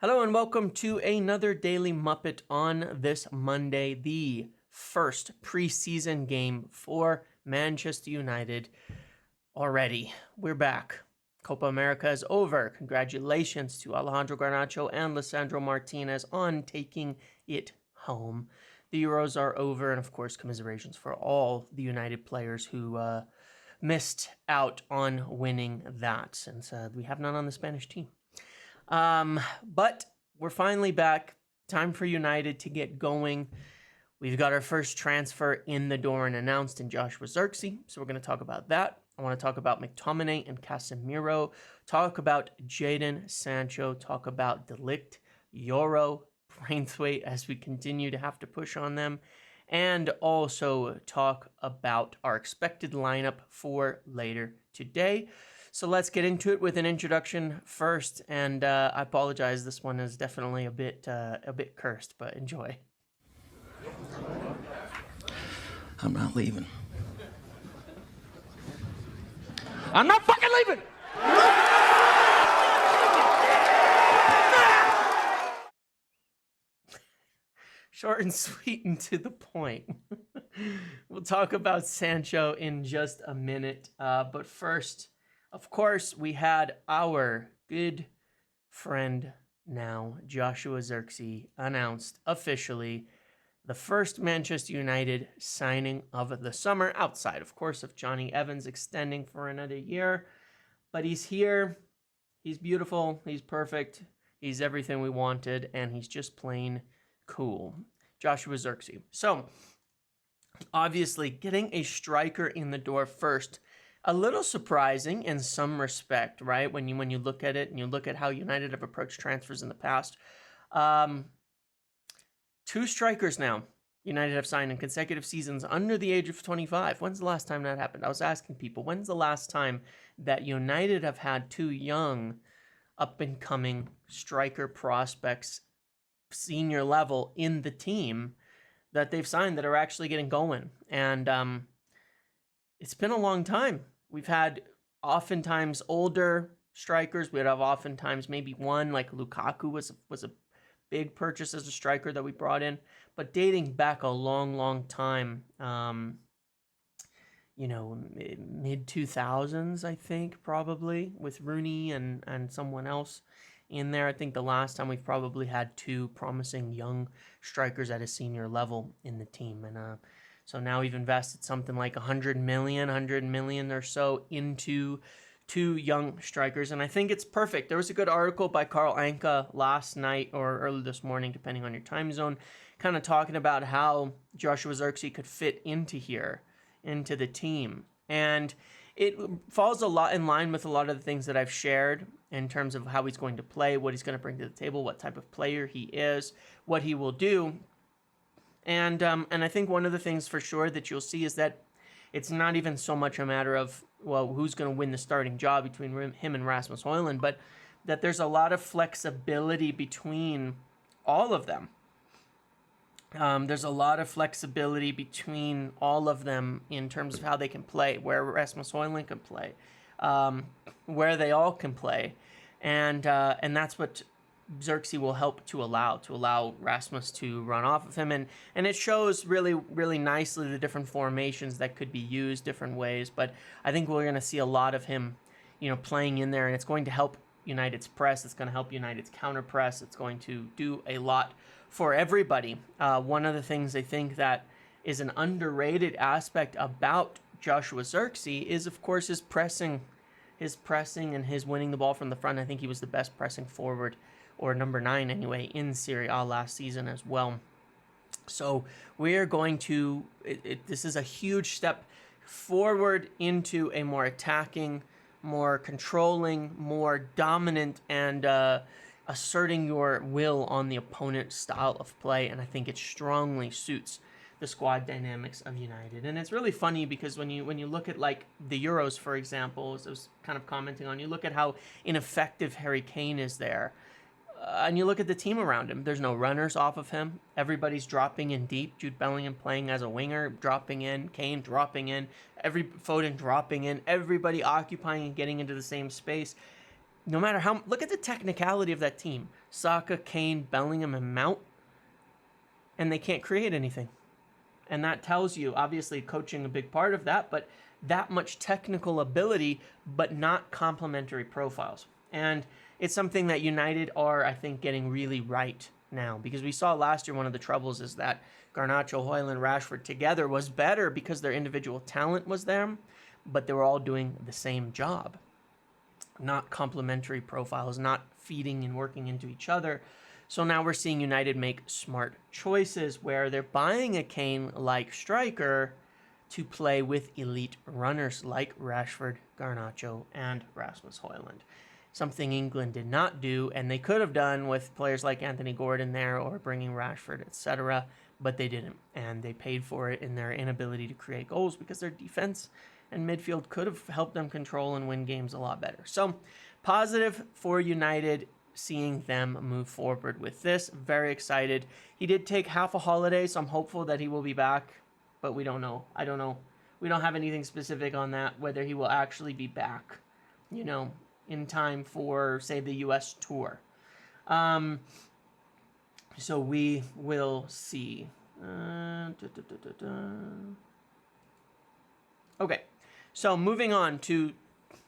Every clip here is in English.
Hello and welcome to another Daily Muppet on this Monday, the first preseason game for Manchester United. Already, we're back. Copa America is over. Congratulations to Alejandro Garnacho and Lisandro Martinez on taking it home. The Euros are over, and of course, commiserations for all the United players who missed out on winning that, since we have none on the Spanish team. But we're finally back. Time for United to get going. We've got our first transfer in the door and announced in Joshua Zirkzee, so we're going to talk about that. I want to talk about Mctominay and Casemiro, talk about Jadon Sancho, talk about Ligt, Yoro, Braithwaite as we continue to have to push on them, and also talk about our expected lineup for later today. So let's get into it with an introduction first, and I apologize, this one is definitely a bit cursed, but enjoy. I'm not leaving. I'm not fucking leaving! Short and sweet and to the point. We'll talk about Sancho in just a minute, but first, of course, we had our good friend now, Joshua Zirkzee, announced officially the first Manchester United signing of the summer, outside, of course, of Johnny Evans extending for another year. But he's here. He's beautiful. He's perfect. He's everything we wanted, and he's just plain cool. Joshua Zirkzee. So, obviously, getting a striker in the door first, a little surprising in some respect, right? When you look at it and you look at how United have approached transfers in the past. 2 strikers now United have signed in consecutive seasons under the age of 25. When's the last time that happened? I was asking people, when's the last time that United have had 2 young, up-and-coming striker prospects, senior level, in the team that they've signed that are actually getting going? And it's been a long time. We've had oftentimes older strikers. We'd have oftentimes maybe one, like Lukaku was a big purchase as a striker that we brought in, but dating back a long time, mid 2000s, I think, probably, with Rooney and someone else in there. I think the last time we've probably had 2 promising young strikers at a senior level in the team. And so now we've invested something like 100 million or so into 2 young strikers, and I think it's perfect. There was a good article by Carl Anka last night or early this morning, depending on your time zone, kind of talking about how Joshua Zirkzee could fit into the team. And it falls a lot in line with a lot of the things that I've shared in terms of how he's going to play, what he's going to bring to the table, what type of player he is, what he will do. And I think one of the things for sure that you'll see is that it's not even so much a matter of, well, who's going to win the starting job between him and Rasmus Højlund, but that there's a lot of flexibility between all of them. There's a lot of flexibility between all of them in terms of how they can play, where Rasmus Højlund can play, where they all can play. And that's what Zirkzee will help to allow Rasmus to run off of him, and it shows really nicely the different formations that could be used different ways. But I think we're going to see a lot of him, playing in there, and it's going to help United's press. It's going to help United's counter press. It's going to do a lot for everybody. One of the things I think that is an underrated aspect about Joshua Zirkzee is, of course, his pressing and his winning the ball from the front. I think he was the best pressing forward, or number 9 anyway, in Serie A last season as well. So we're going to, this is a huge step forward into a more attacking, more controlling, more dominant, and asserting your will on the opponent's style of play. And I think it strongly suits the squad dynamics of United. And it's really funny because when you look at, like, the Euros, for example, as I was kind of commenting on, you look at how ineffective Harry Kane is there. And you look at the team around him. There's no runners off of him. Everybody's dropping in deep. Jude Bellingham playing as a winger, dropping in. Kane dropping in. Foden dropping in. Everybody occupying and getting into the same space. no matter how, look at the technicality of that team. Saka, Kane, Bellingham, and Mount, and they can't create anything. And that tells you, obviously, coaching a big part of that, but that much technical ability, but not complementary profiles. And it's something that United are, I think, getting really right now. Because we saw last year one of the troubles is that Garnacho, Højlund, Rashford together was better because their individual talent was there, but they were all doing the same job. Not complementary profiles, not feeding and working into each other. So now we're seeing United make smart choices where they're buying a Kane-like striker to play with elite runners like Rashford, Garnacho, and Rasmus Højlund. Something England did not do, and they could have done with players like Anthony Gordon there or bringing Rashford, etc., but they didn't, and they paid for it in their inability to create goals because their defense and midfield could have helped them control and win games a lot better. So, positive for United, seeing them move forward with this. Very excited. He did take half a holiday, so I'm hopeful that he will be back, but we don't know. I don't know. We don't have anything specific on that, whether he will actually be back, in time for, say, the U.S. tour. So we will see. Okay, so moving on to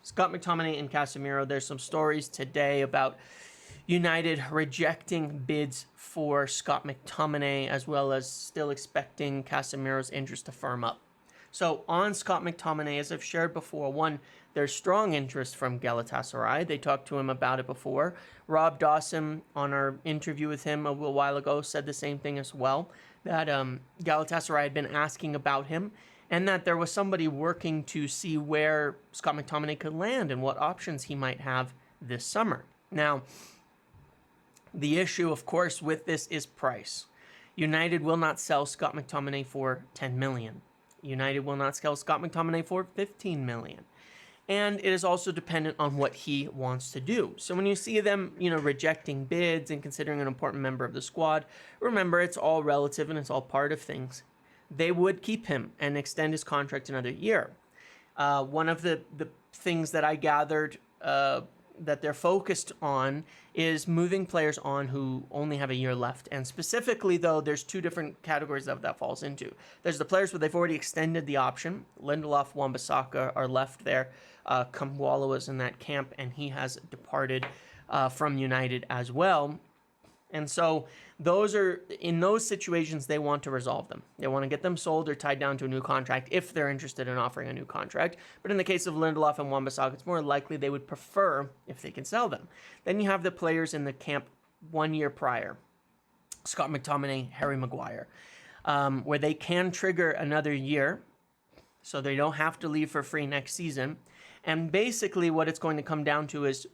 Scott McTominay and Casemiro. There's some stories today about United rejecting bids for Scott McTominay, as well as still expecting Casemiro's interest to firm up. So on Scott McTominay, as I've shared before, one, there's strong interest from Galatasaray. They talked to him about it before. Rob Dawson, on our interview with him a little while ago, said the same thing as well, that Galatasaray had been asking about him, and that there was somebody working to see where Scott McTominay could land and what options he might have this summer. Now, the issue, of course, with this is price. United will not sell Scott McTominay for $10 million. United will not sell Scott McTominay for $15 million. And it is also dependent on what he wants to do. So when you see them, rejecting bids and considering an important member of the squad, remember it's all relative and it's all part of things. They would keep him and extend his contract another year. One of the things that I gathered that they're focused on is moving players on who only have a year left. And specifically, though, there's two different categories that falls into. There's the players where they've already extended the option. Lindelof, Wan-Bissaka are left there. Kamwala was in that camp, and he has departed from United as well. And so in those situations, they want to resolve them. They want to get them sold or tied down to a new contract if they're interested in offering a new contract. But in the case of Lindelof and Wan-Bissaka, it's more likely they would prefer if they can sell them. Then you have the players in the camp 1 year prior. Scott McTominay, Harry Maguire, where they can trigger another year, so they don't have to leave for free next season. And basically what it's going to come down to is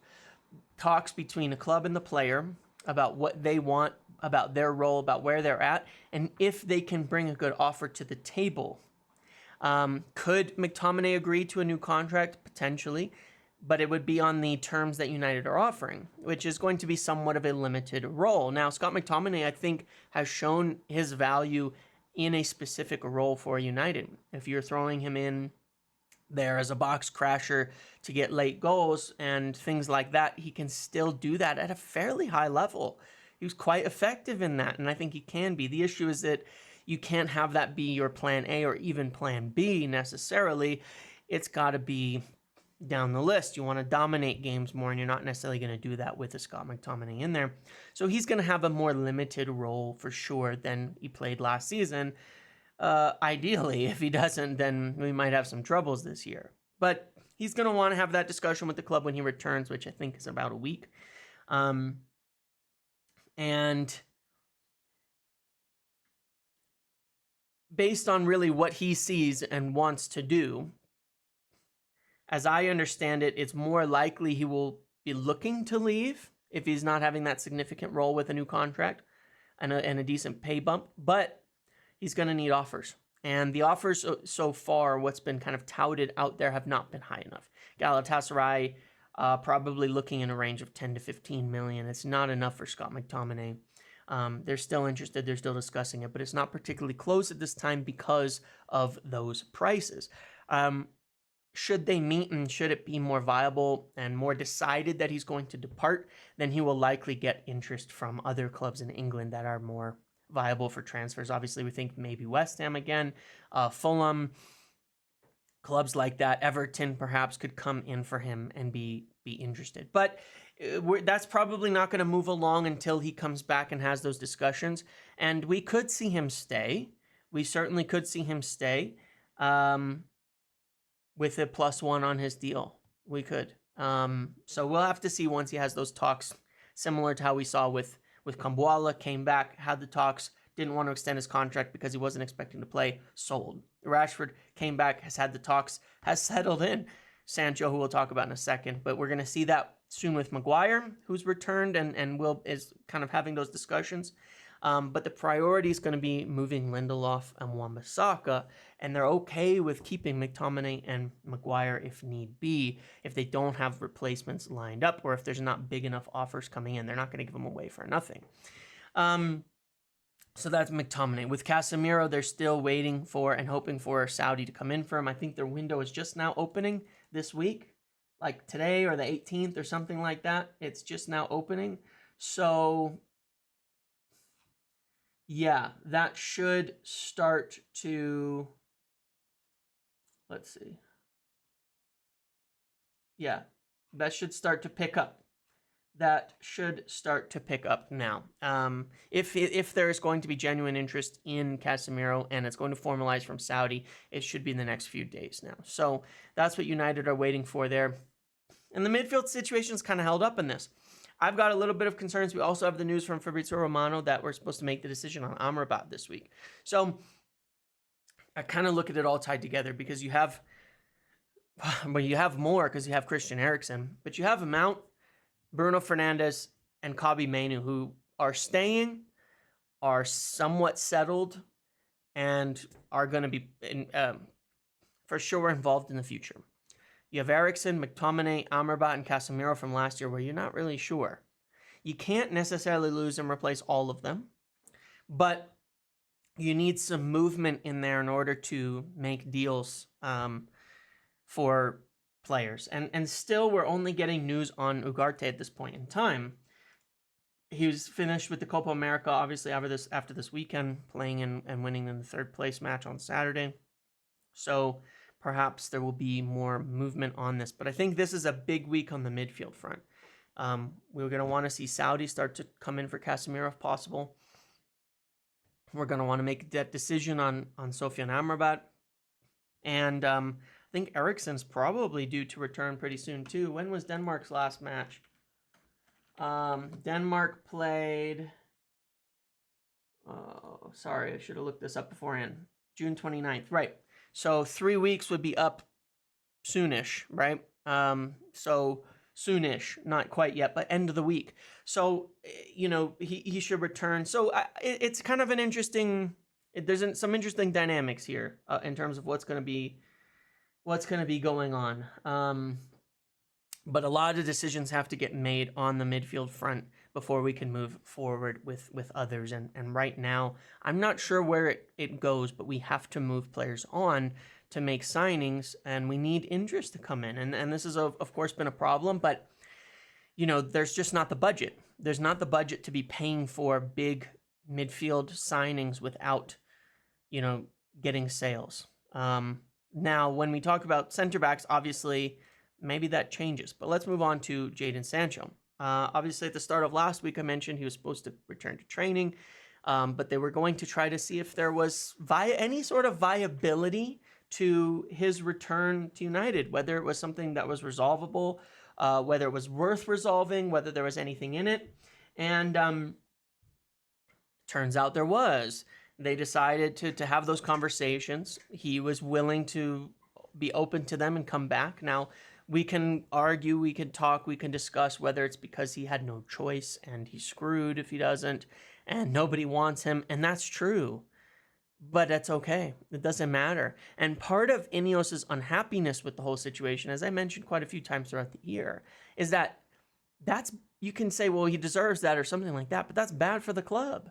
talks between a club and the player about what they want, about their role, about where they're at, and if they can bring a good offer to the table. Could McTominay agree to a new contract? Potentially, but it would be on the terms that United are offering, which is going to be somewhat of a limited role. Now, Scott McTominay, I think, has shown his value in a specific role for United. If you're throwing him in there as a box crasher to get late goals and things like that, he can still do that at a fairly high level. He was quite effective in that, and I think he can be. The issue is that you can't have that be your plan A or even plan B necessarily. It's got to be down the list. You want to dominate games more, and you're not necessarily going to do that with a Scott McTominay in there. So he's going to have a more limited role for sure than he played last season. Ideally, if he doesn't, then we might have some troubles this year. But he's going to want to have that discussion with the club when he returns, which I think is about a week. And based on really what he sees and wants to do, as I understand it, it's more likely he will be looking to leave if he's not having that significant role with a new contract and a decent pay bump. But he's going to need offers. And the offers so far, what's been kind of touted out there, have not been high enough. Galatasaray probably looking in a range of 10 to 15 million. It's not enough for Scott McTominay. They're still interested. They're still discussing it, but it's not particularly close at this time because of those prices. should they meet and should it be more viable and more decided that he's going to depart, then he will likely get interest from other clubs in England that are more viable for transfers. Obviously, we think maybe West Ham again, Fulham, clubs like that, Everton perhaps could come in for him and be interested. But that's probably not going to move along until he comes back and has those discussions. And we could see him stay. We certainly could see him stay with a +1 on his deal. We could. So we'll have to see once he has those talks, similar to how we saw with Kambuala, came back, had the talks, didn't want to extend his contract because he wasn't expecting to play, sold. Rashford came back, has had the talks, has settled in. Sancho, who we'll talk about in a second, but we're going to see that soon with Maguire, who's returned and is kind of having those discussions. But the priority is going to be moving Lindelof and Wan-Bissaka, and they're okay with keeping McTominay and Maguire if need be, if they don't have replacements lined up or if there's not big enough offers coming in. They're not going to give them away for nothing. So that's McTominay. With Casemiro, they're still waiting for and hoping for Saudi to come in for him. I think their window is just now opening this week, like today or the 18th or something like that. It's just now opening. So yeah, that should start to, let's see. Yeah, that should start to pick up. That should start to pick up now. If there is going to be genuine interest in Casemiro and it's going to formalize from Saudi, it should be in the next few days now. So that's what United are waiting for there. And the midfield situation is kind of held up in this. I've got a little bit of concerns. We also have the news from Fabrizio Romano that we're supposed to make the decision on Amrabat this week. So I kind of look at it all tied together because you have more because you have Christian Eriksen, but you have Mount, Bruno Fernandes, and Kobbie Mainoo, who are staying, are somewhat settled, and are going to be for sure involved in the future. You have Eriksen, McTominay, Amrabat, and Casemiro from last year where you're not really sure. You can't necessarily lose and replace all of them, but you need some movement in there in order to make deals for players. And still, we're only getting news on Ugarte at this point in time. He was finished with the Copa America, obviously, after this weekend, playing and winning in the third place match on Saturday. So perhaps there will be more movement on this. But I think this is a big week on the midfield front. We're going to want to see Saudi start to come in for Casemiro if possible. We're going to want to make that decision on Sofian Amrabat. And I think Eriksen's probably due to return pretty soon too. When was Denmark's last match? Denmark played... Oh, sorry, I should have looked this up beforehand. June 29th, right. So 3 weeks would be up soonish, right? So soonish, not quite yet, but end of the week. So, he should return. So it's kind of an interesting... There's some interesting dynamics here in terms of what's going to be going on. But a lot of decisions have to get made on the midfield front before we can move forward with others. And right now, I'm not sure where it goes, but we have to move players on to make signings, and we need interest to come in. And this has, of course, been a problem, but, there's just not the budget. There's not the budget to be paying for big midfield signings without, getting sales. Now, when we talk about center backs, obviously, maybe that changes. But let's move on to Jadon Sancho. Obviously, at the start of last week, I mentioned he was supposed to return to training, but they were going to try to see if there was any sort of viability to his return to United, whether it was something that was resolvable, whether it was worth resolving, whether there was anything in it. And turns out there was. They decided to have those conversations. He was willing to be open to them and come back. Now, we can argue, we can talk, we can discuss whether it's because he had no choice and he's screwed if he doesn't, and nobody wants him, and that's true. But that's okay. It doesn't matter. And part of Ineos's unhappiness with the whole situation, as I mentioned quite a few times throughout the year, is that's, you can say, well, he deserves that or something like that, but that's bad for the club.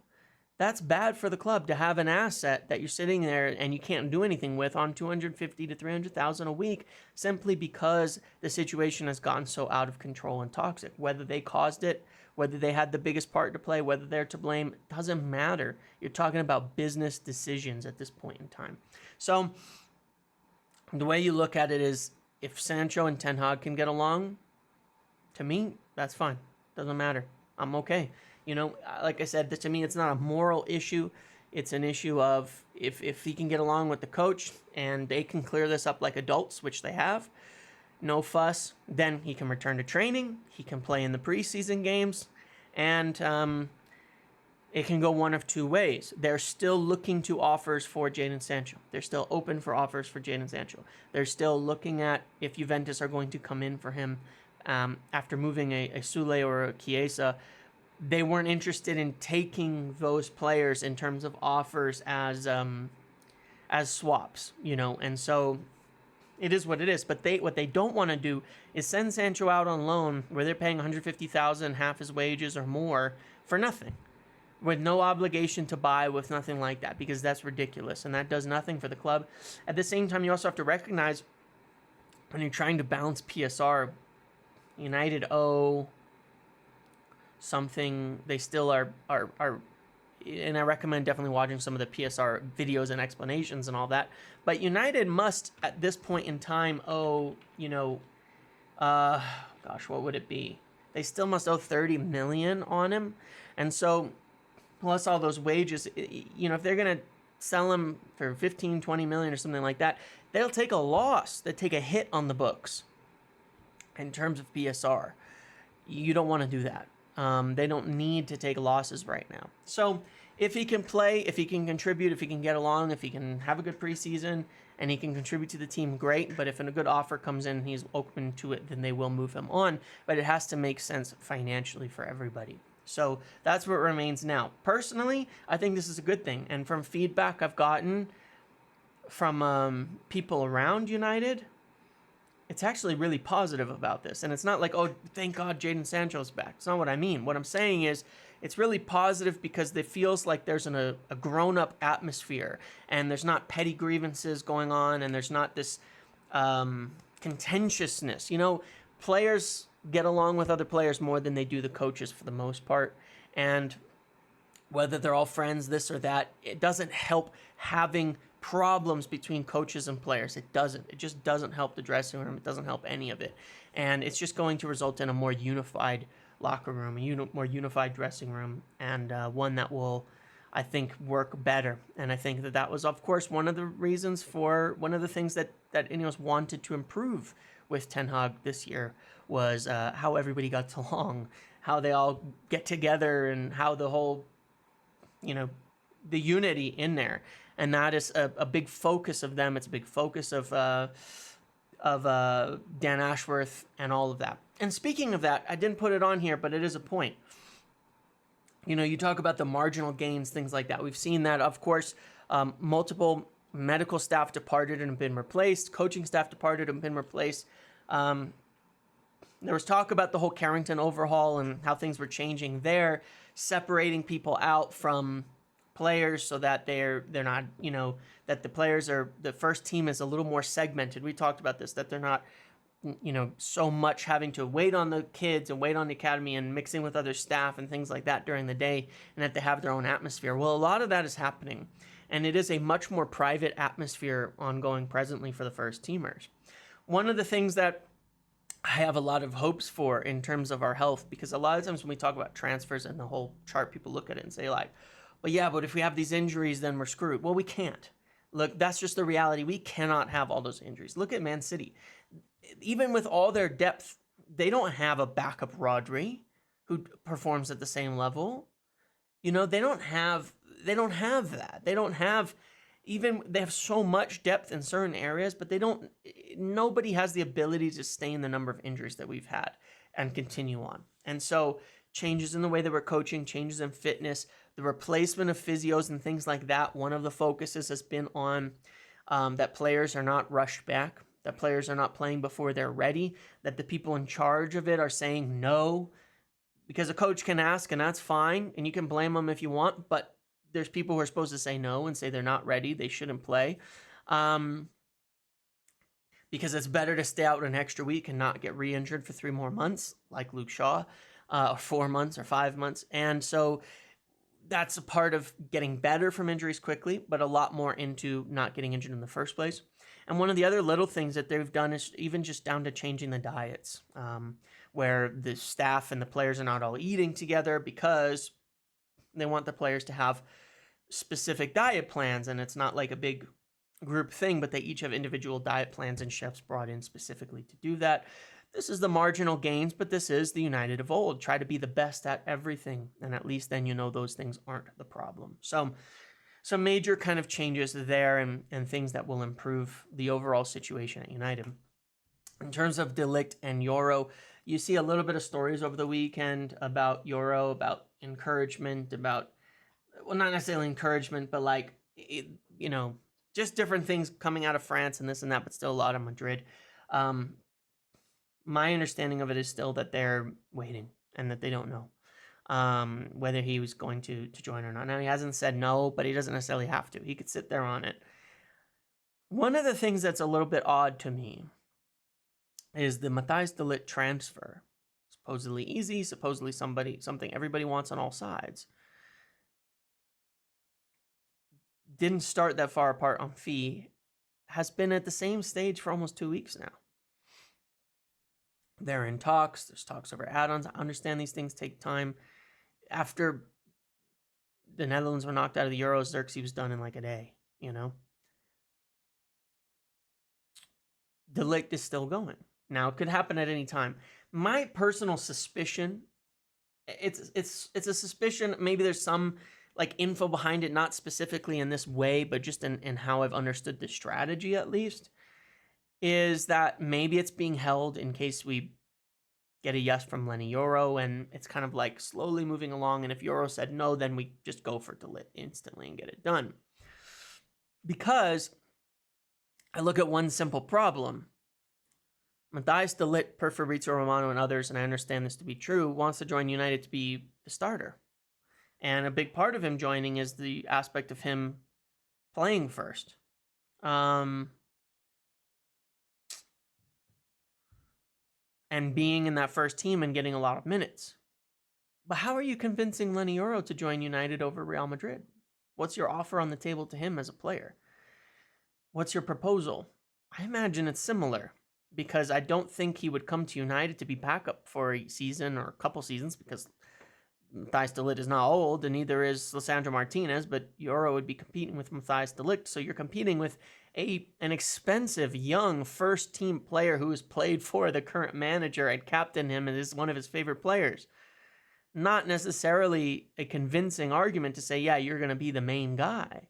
That's bad for the club to have an asset that you're sitting there and you can't do anything with on 250 to 300,000 a week simply because the situation has gotten so out of control and toxic. Whether they caused it, whether they had the biggest part to play, whether they're to blame, doesn't matter. You're talking about business decisions at this point in time. So the way you look at it is, if Sancho and Ten Hag can get along, to me, that's fine. Doesn't matter. I'm okay. You know, like I said, to me, it's not a moral issue. It's an issue of if he can get along with the coach and they can clear this up like adults, which they have, no fuss, then he can return to training. He can play in the preseason games. And it can go one of two ways. They're still looking to offers for Jadon Sancho. They're still open for offers for Jadon Sancho. They're still looking at if Juventus are going to come in for him after moving a Sule or a Chiesa. They weren't interested in taking those players in terms of offers as swaps, you know, and so it is what it is. But what they don't want to do is send Sancho out on loan where they're paying 150,000, half his wages or more for nothing, with no obligation to buy, with nothing like that, because that's ridiculous and that does nothing for the club. At the same time, you also have to recognize when you're trying to balance PSR, United owe something. They still are, and I recommend definitely watching some of the PSR videos and explanations and all that. But United must, at this point in time, owe, you know, gosh, what would it be? They still must owe 30 million on him. And so, plus all those wages, you know, if they're going to sell him for 15, 20 million or something like that, they'll take a loss. They take a hit on the books in terms of PSR. You don't want to do that. They don't need to take losses right now. So if he can play, if he can contribute, if he can get along, if he can have a good preseason and he can contribute to the team, great. But if a good offer comes in and he's open to it, then they will move him on. But it has to make sense financially for everybody. So that's what remains now. Personally, I think this is a good thing. And from feedback I've gotten from people around United, it's actually really positive about this. And it's not like, oh, thank God Jadon Sancho's back. It's not what I mean. What I'm saying is it's really positive because it feels like there's a grown-up atmosphere and there's not petty grievances going on and there's not this contentiousness. You know, players get along with other players more than they do the coaches for the most part. And whether they're all friends, this or that, it doesn't help having problems between coaches and players. It doesn't. It just doesn't help the dressing room. It doesn't help any of it. And it's just going to result in a more unified locker room, a more unified dressing room, and one that will, I think, work better. And I think that was, of course, one of the reasons for one of the things that Ineos wanted to improve with Ten Hag this year was how everybody got along, how they all get together, and how the whole, you know, the unity in there. And that is a big focus of them. It's a big focus of Dan Ashworth and all of that. And speaking of that, I didn't put it on here, but it is a point. You know, you talk about the marginal gains, things like that. We've seen that, of course, multiple medical staff departed and have been replaced. Coaching staff departed and been replaced. There was talk about the whole Carrington overhaul and how things were changing there, separating people out from players so that they're not, you know, that the first team is a little more segmented. We talked about this, that they're not, you know, so much having to wait on the kids and wait on the academy and mixing with other staff and things like that during the day, and that they have their own atmosphere. Well, a lot of that is happening, and it is a much more private atmosphere ongoing presently for the first teamers. One of the things that I have a lot of hopes for in terms of our health, because a lot of times when we talk about transfers and the whole chart, people look at it and say like, well, yeah, but if we have these injuries, then we're screwed. Well, we can't. Look, that's just the reality. We cannot have all those injuries. Look at Man City. Even with all their depth, they don't have a backup Rodri who performs at the same level. You know, they don't have that. They have so much depth in certain areas, but nobody has the ability to sustain the number of injuries that we've had and continue on. And so changes in the way that we're coaching, changes in fitness, the replacement of physios and things like that. One of the focuses has been on that players are not rushed back, that players are not playing before they're ready, that the people in charge of it are saying no, because a coach can ask and that's fine, and you can blame them if you want, but there's people who are supposed to say no and say they're not ready, they shouldn't play. Because it's better to stay out an extra week and not get re-injured for 3 more months, like Luke Shaw, or 4 months or 5 months. And so that's a part of getting better from injuries quickly, but a lot more into not getting injured in the first place. And one of the other little things that they've done is even just down to changing the diets, where the staff and the players are not all eating together because they want the players to have specific diet plans, and it's not like a big group thing, but they each have individual diet plans and chefs brought in specifically to do that. This is the marginal gains, but this is the United of old. Try to be the best at everything, and at least then you know those things aren't the problem. So some major kind of changes there and things that will improve the overall situation at United. In terms of Ligt and Yoro, you see a little bit of stories over the weekend about Yoro, about encouragement, about, well, not necessarily encouragement, but like, just different things coming out of France and this and that, but still a lot of Madrid. My understanding of it is still that they're waiting and that they don't know whether he was going to join or not. Now, he hasn't said no, but he doesn't necessarily have to. He could sit there on it. One of the things that's a little bit odd to me is the Matthijs de Ligt transfer. Supposedly easy, supposedly something everybody wants on all sides. Didn't start that far apart on fee, has been at the same stage for almost 2 weeks now. They're in talks. There's talks over add-ons. I understand these things take time. After the Netherlands were knocked out of the Euros, Zirkzee was done in like a day, De Ligt is still going. Now, it could happen at any time. My personal suspicion, it's a suspicion, maybe there's some like info behind it, not specifically in this way, but just in how I've understood the strategy at least, is that maybe it's being held in case we get a yes from Lenny Yoro, and it's kind of like slowly moving along, and if Yoro said no, then we just go for de Ligt instantly and get it done. Because I look at one simple problem. Matthijs de Ligt, per Fabrizio Romano and others, and I understand this to be true, wants to join United to be the starter. And a big part of him joining is the aspect of him playing first. And being in that first team and getting a lot of minutes. But how are you convincing Lenny Yoro to join United over Real Madrid? What's your offer on the table to him as a player? What's your proposal? I imagine it's similar, because I don't think he would come to United to be backup for a season or a couple seasons, because Matthijs de Ligt is not old, and neither is Lisandro Martinez, but Yoro would be competing with Matthijs de Ligt, so you're competing with an expensive, young, first-team player who has played for the current manager and captained him and is one of his favorite players. Not necessarily a convincing argument to say, yeah, you're going to be the main guy,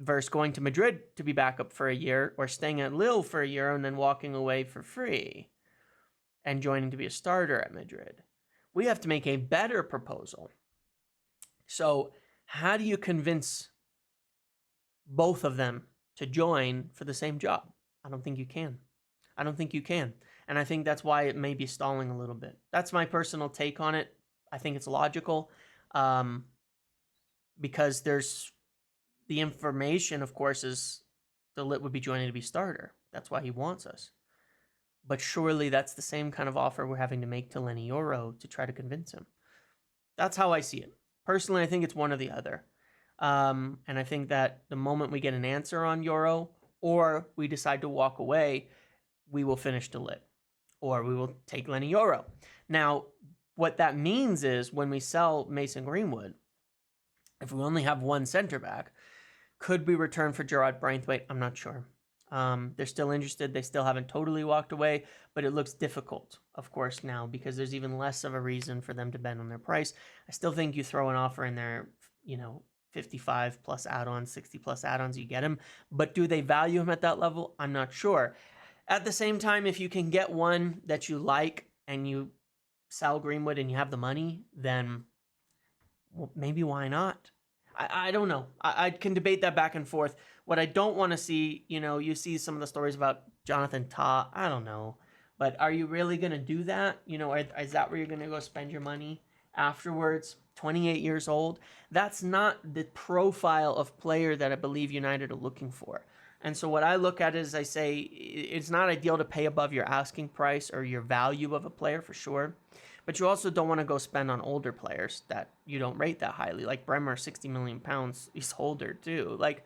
versus going to Madrid to be backup for a year, or staying at Lille for a year and then walking away for free and joining to be a starter at Madrid. We have to make a better proposal. So how do you convince both of them to join for the same job? I don't think you can. And I think that's why it may be stalling a little bit. That's my personal take on it. I think it's logical, because there's the information, of course, is de Ligt would be joining to be starter. That's why he wants us. But surely that's the same kind of offer we're having to make to Lenny Yoro to try to convince him. That's how I see it. Personally, I think it's one or the other. And I think that the moment we get an answer on Yoro, or we decide to walk away, we will finish de Ligt, or we will take Lenny Yoro. Now, what that means is when we sell Mason Greenwood, if we only have one center back, could we return for Gerard Braithwaite? I'm not sure. They're still interested. They still haven't totally walked away, but it looks difficult, of course, now, because there's even less of a reason for them to bend on their price. I still think you throw an offer in there, 55 plus add-ons, 60 plus add-ons, you get him. But do they value him at that level? I'm not sure. At the same time, if you can get one that you like and you sell Greenwood and you have the money, then maybe why not? I don't know. I can debate that back and forth. What I don't want to see, you see some of the stories about Jonathan Tah. I don't know. But are you really going to do that? Is that where you're going to go spend your money? afterwards, 28 years old. That's not the profile of player that I believe United are looking for. And so what I look at is I say it's not ideal to pay above your asking price or your value of a player for sure. But you also don't want to go spend on older players that you don't rate that highly. Like Bremer, 60 million pounds, he's older too. Like,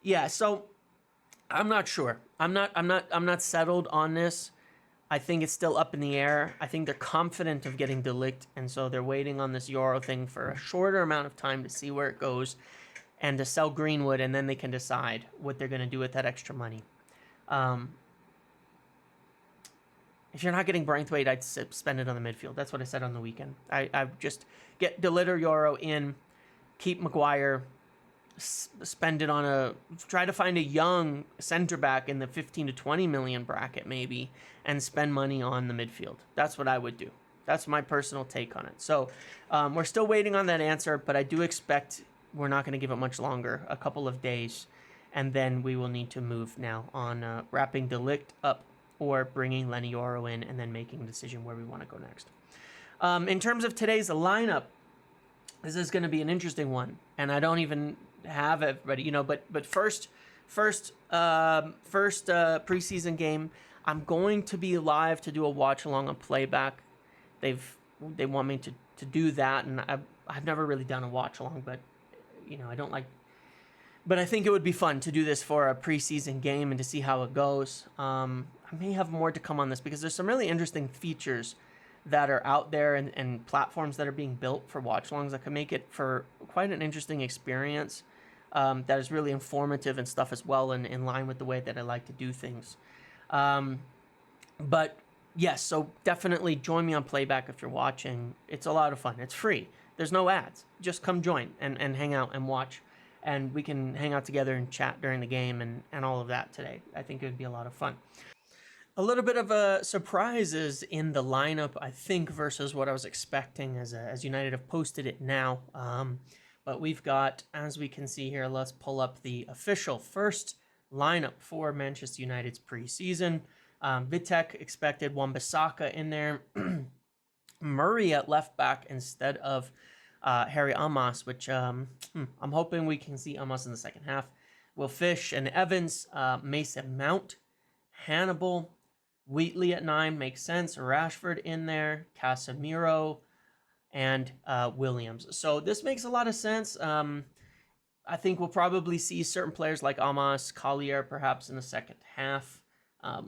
yeah, so I'm not sure. I'm not settled on this. I think it's still up in the air. I think they're confident of getting De Ligt, and so they're waiting on this Yoro thing for a shorter amount of time to see where it goes and to sell Greenwood, and then they can decide what they're going to do with that extra money. If you're not getting Braithwaite, I'd spend it on the midfield. That's what I said on the weekend. I just get De Ligt or Yoro in, keep Maguire, spend it on try to find a young center back in the 15 to 20 million bracket maybe, and spend money on the midfield. That's what I would do. That's my personal take on it. So we're still waiting on that answer, but I do expect we're not going to give it much longer, a couple of days, and then we will need to move now on wrapping De Ligt up or bringing Lenny Yoro in and then making a decision where we want to go next. In terms of today's lineup, this is going to be an interesting one, and I don't even have everybody, but first preseason game, I'm going to be live to do a watch along on playback. They want me to do that, and I've never really done a watch along, but I don't like. But I think it would be fun to do this for a preseason game and to see how it goes. I may have more to come on this because there's some really interesting features that are out there and platforms that are being built for watch-alongs that can make it for quite an interesting experience that is really informative and stuff as well and in line with the way that I like to do things. But yes, so definitely join me on playback if you're watching. It's a lot of fun. It's free. There's no ads. Just come join and hang out and watch. And we can hang out together and chat during the game and all of that today. I think it would be a lot of fun. A little bit of a surprises in the lineup, I think, versus what I was expecting as United have posted it now. But we've got, as we can see here, let's pull up the official first lineup for Manchester United's preseason. Vitek expected Wan-Bissaka in there. Murray at left back instead of Harry Amos, which I'm hoping we can see Amos in the second half. Will Fish and Evans, Mason Mount, Hannibal, Wheatley at 9 makes sense. Rashford in there, Casemiro, and Williams. So this makes a lot of sense. I think we'll probably see certain players like Amos, Collier perhaps in the second half.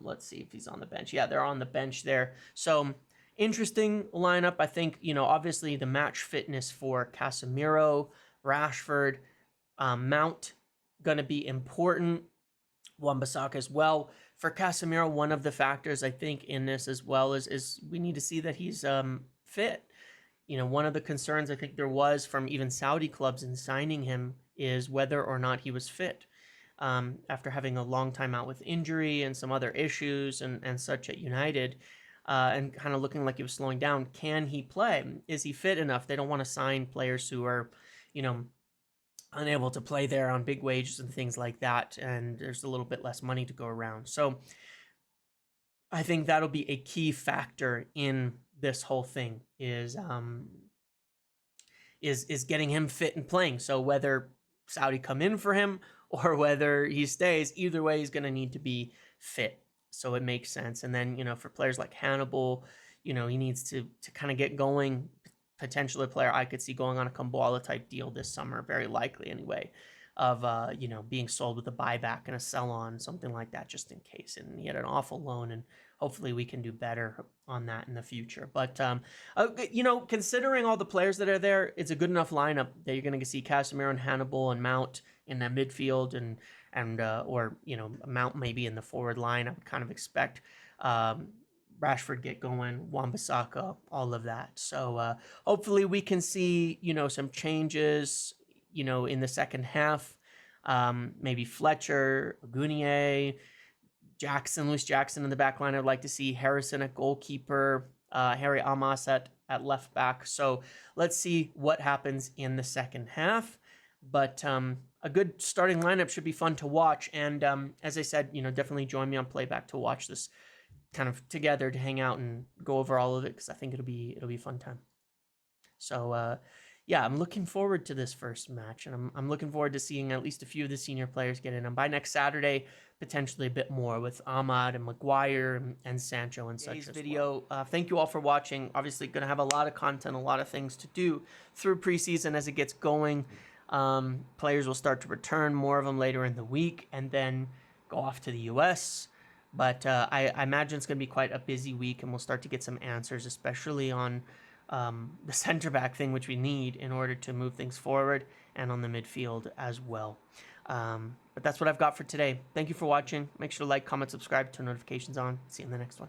Let's see if he's on the bench. Yeah, they're on the bench there. So interesting lineup. I think, obviously the match fitness for Casemiro, Rashford, Mount, going to be important. Wan-Bissaka as well. For Casemiro, one of the factors I think in this as well is we need to see that he's fit. One of the concerns I think there was from even Saudi clubs in signing him is whether or not he was fit. After having a long time out with injury and some other issues and such at United, and kind of looking like he was slowing down, can he play? Is he fit enough? They don't want to sign players who are, unable to play there on big wages and things like that, and there's a little bit less money to go around. So I think that'll be a key factor in this whole thing is getting him fit and playing. So whether Saudi come in for him or whether he stays, either way he's going to need to be fit. So it makes sense. And then, for players like Hannibal, he needs to kind of get going. Potentially a player I could see going on a Kambwala type deal this summer, very likely anyway, of, being sold with a buyback and a sell on, something like that, just in case. And he had an awful loan, and hopefully we can do better on that in the future. But, considering all the players that are there, it's a good enough lineup that you're going to see Casemiro and Hannibal and Mount in that midfield or Mount maybe in the forward line. I would kind of expect Rashford get going, Wan-Bissaka, all of that. So hopefully we can see, some changes, in the second half. Maybe Fletcher, Gunier, Luis Jackson in the back line. I'd like to see Harrison at goalkeeper, Harry Amos at left back. So let's see what happens in the second half. But a good starting lineup should be fun to watch. And as I said, definitely join me on playback to watch this kind of together, to hang out and go over all of it, because I think it'll be a fun time. So, yeah, I'm looking forward to this first match, and I'm looking forward to seeing at least a few of the senior players get in. And by next Saturday, potentially a bit more with Ahmad and Maguire and Sancho and such. Today's video. Thank you all for watching. Obviously, going to have a lot of content, a lot of things to do through preseason as it gets going. Players will start to return, more of them later in the week, and then go off to the U.S. But I imagine it's going to be quite a busy week, and we'll start to get some answers, especially on the center back thing, which we need in order to move things forward, and on the midfield as well. But that's what I've got for today. Thank you for watching. Make sure to like, comment, subscribe, turn notifications on. See you in the next one.